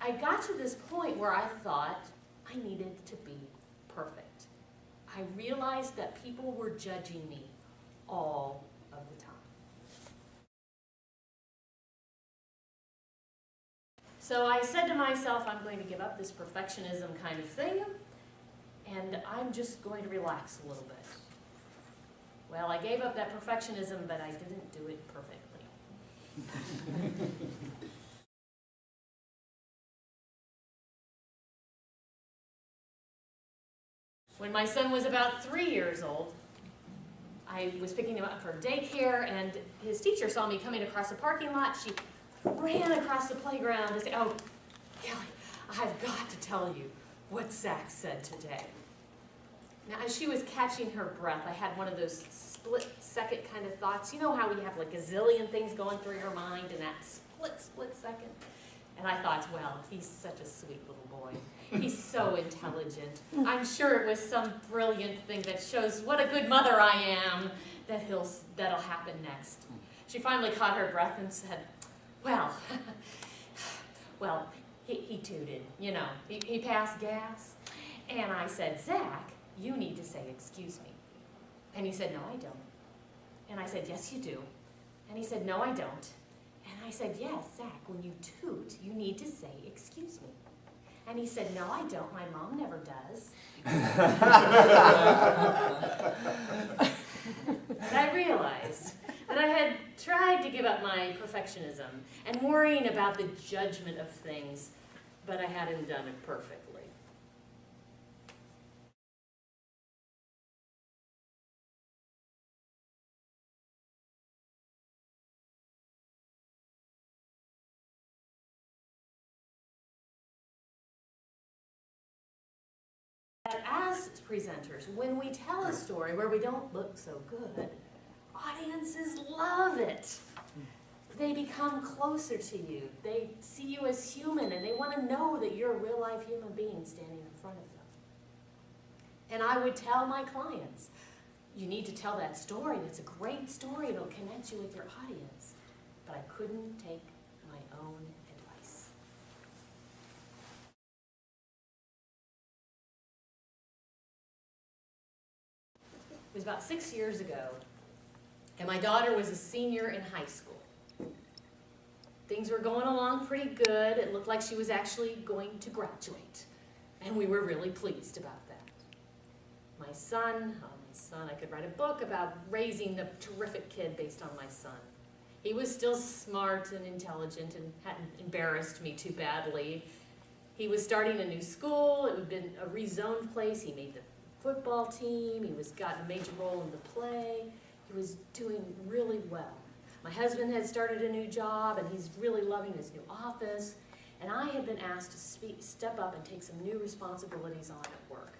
I got to this point where I thought I needed to be perfect. I realized that people were judging me all of the time. So I said to myself, I'm going to give up this perfectionism kind of thing, and I'm just going to relax a little bit. Well, I gave up that perfectionism, but I didn't do it perfectly. When my son was about 3 years old, I was picking him up for daycare, and his teacher saw me coming across the parking lot. She ran across the playground and said, "Oh, Kelly, I've got to tell you what Zach said today." Now, as she was catching her breath, I had one of those split-second kind of thoughts. You know how you have like a zillion things going through your mind in that split second? And I thought, well, he's such a sweet little boy. He's so intelligent. I'm sure it was some brilliant thing that shows what a good mother I am that'll happen next. She finally caught her breath and said, well, he tooted, you know. He passed gas. And I said, "Zach, you need to say excuse me." And he said, "No, I don't." And I said, "Yes, you do." And he said, "No, I don't." And I said, "Yes, Zach, when you toot, you need to say excuse me." And he said, "No, I don't. My mom never does." And I realized that I had tried to give up my perfectionism and worrying about the judgment of things, but I hadn't done it perfectly. As presenters, when we tell a story where we don't look so good, audiences love it. They become closer to you. They see you as human, and they want to know that you're a real-life human being standing in front of them. And I would tell my clients, you need to tell that story. That's a great story. It'll connect you with your audience. But I couldn't take my own advice. It was about 6 years ago, and my daughter was a senior in high school. Things were going along pretty good. It looked like she was actually going to graduate, and we were really pleased about that. My son, I could write a book about raising the terrific kid based on my son. He was still smart and intelligent and hadn't embarrassed me too badly. He was starting a new school. It had been a rezoned place. He made the football team. He got a major role in the play. He was doing really well. My husband had started a new job, and he's really loving his new office. And I had been asked to step up and take some new responsibilities on at work.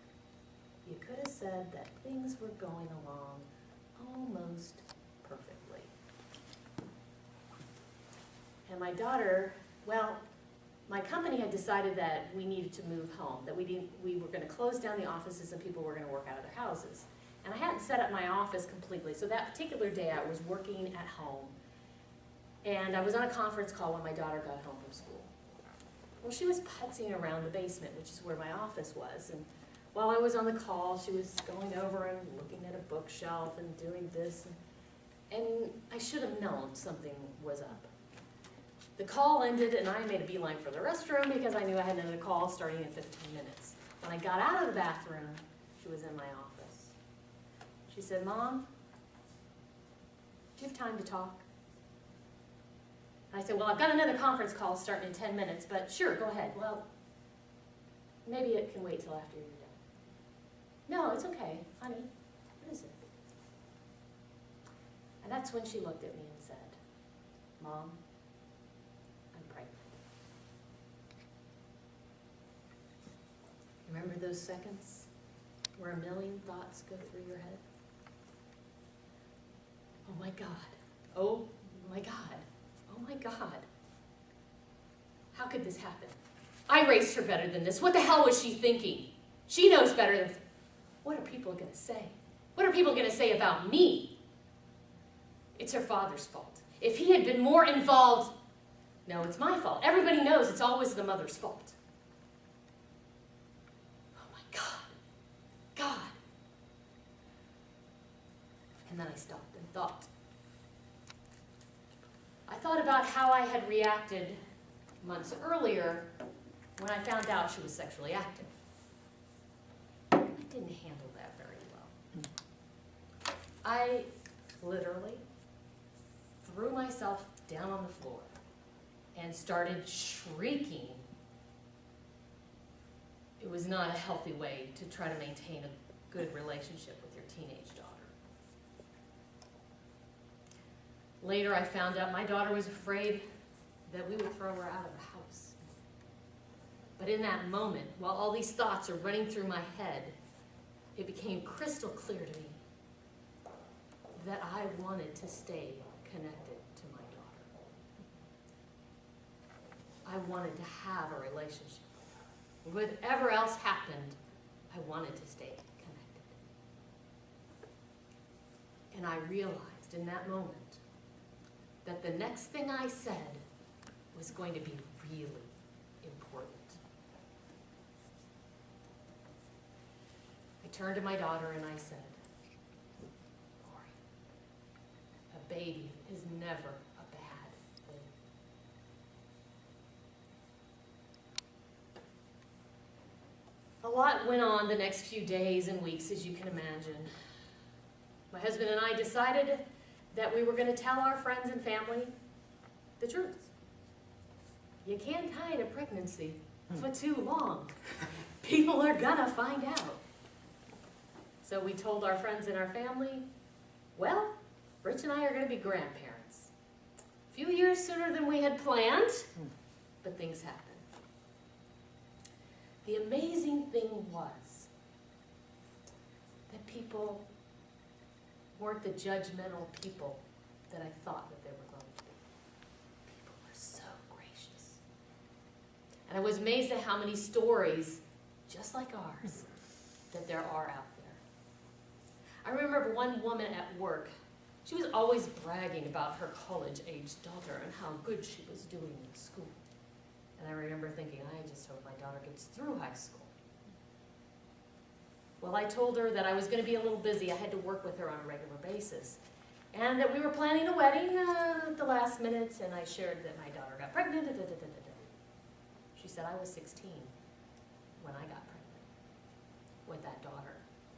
You could have said that things were going along almost perfectly. And my daughter, well, my company had decided that we needed to move home, that we were going to close down the offices and people were going to work out of their houses. And I hadn't set up my office completely, so that particular day I was working at home. And I was on a conference call when my daughter got home from school. Well, she was putzing around the basement, which is where my office was. And while I was on the call, she was going over and looking at a bookshelf and doing this. And I should have known something was up. The call ended, and I made a beeline for the restroom because I knew I had another call starting in 15 minutes. When I got out of the bathroom, she was in my office. She said, "Mom, do you have time to talk?" And I said, "Well, I've got another conference call starting in 10 minutes, but sure, go ahead." "Well, maybe it can wait till after you're done." "No, it's okay, honey. What is it?" And that's when she looked at me and said, "Mom, I'm pregnant." Remember those seconds where a million thoughts go through your head? Oh my God. Oh my God. Oh my God. How could this happen? I raised her better than this. What the hell was she thinking? She knows better than... What are people going to say? What are people going to say about me? It's her father's fault. If he had been more involved, No, it's my fault. Everybody knows it's always the mother's fault. Oh my God. God. And then I stopped and thought. I thought about how I had reacted months earlier when I found out she was sexually active. I didn't handle that very well. I literally threw myself down on the floor and started shrieking. It was not a healthy way to try to maintain a good relationship with your teenage daughter. Later, I found out my daughter was afraid that we would throw her out of the house. But in that moment, while all these thoughts are running through my head, it became crystal clear to me that I wanted to stay connected to my daughter. I wanted to have a relationship. Whatever else happened, I wanted to stay connected. And I realized in that moment that the next thing I said was going to be really important. I turned to my daughter and I said, Lori, a baby is never a bad thing. A lot went on the next few days and weeks, as you can imagine. My husband and I decided that we were going to tell our friends and family the truth. You can't hide a pregnancy for too long. People are gonna find out. So we told our friends and our family, well, Rich and I are gonna be grandparents. A few years sooner than we had planned, but things happened. The amazing thing was that people weren't the judgmental people that I thought that they were going to be. People were so gracious. And I was amazed at how many stories, just like ours, that there are out there. I remember one woman at work, she was always bragging about her college-aged daughter and how good she was doing in school. And I remember thinking, I just hope my daughter gets through high school. Well, I told her that I was going to be a little busy. I had to work with her on a regular basis. And that we were planning a wedding at the last minute, and I shared that my daughter got pregnant. She said I was 16 when I got pregnant with that daughter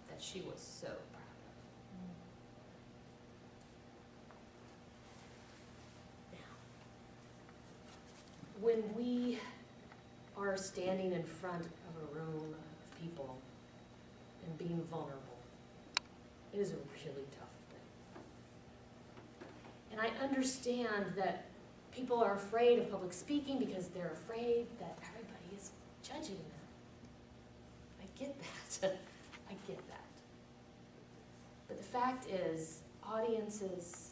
that she was so proud of. Now, when we are standing in front of a room of people and being vulnerable, it is a really tough thing. And I understand that people are afraid of public speaking because they're afraid that everybody is judging them. I get that. I get that. But the fact is, audiences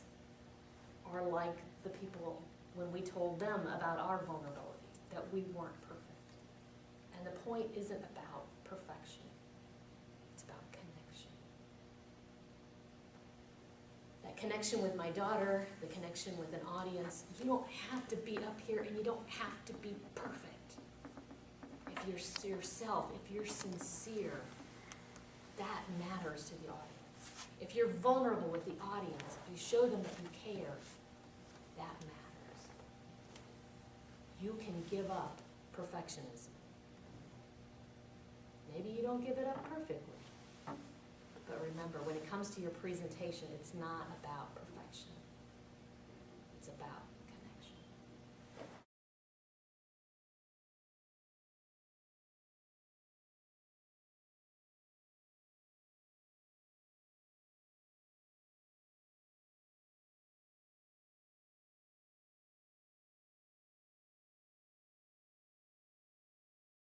are like the people when we told them about our vulnerability, that we weren't perfect. And the point isn't about perfection. Connection with my daughter, the connection with an audience. You don't have to be up here and you don't have to be perfect. If you're yourself, if you're sincere, that matters to the audience. If you're vulnerable with the audience, if you show them that you care, that matters. You can give up perfectionism. Maybe you don't give it up perfectly. But remember, when it comes to your presentation, it's not about perfection.